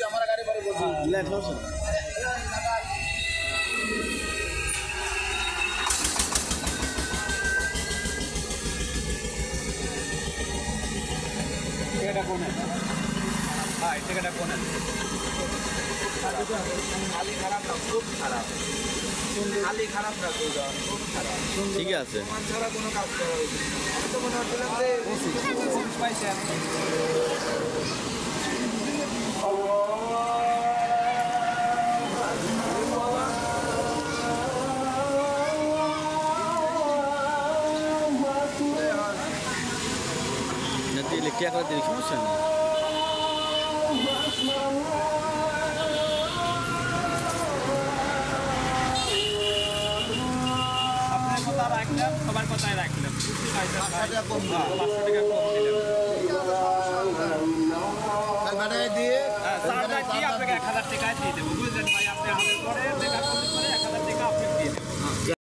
हमारा गाड़ी पर ले लो टिकट कौन है हाँ टिकट कौन है खाली खराब ना खूब खराब खाली खराब ना खूब खराब ठीक है ছাড়া কোনো কাজ করা হয়নি তো মনে হচ্ছিল যে পয়সা Nanti क्या कर देखो समस्या नहीं अपने को तार रखलम खबर बताए रखलम 500 টাকা কম দিলাম কাল বানায় দিয়ে 1000 টাকা দিয়ে আপনাকে 1000 টাকা দিয়ে দেব বুঝলেন ভাই আপনি আমাদের পরে দেখা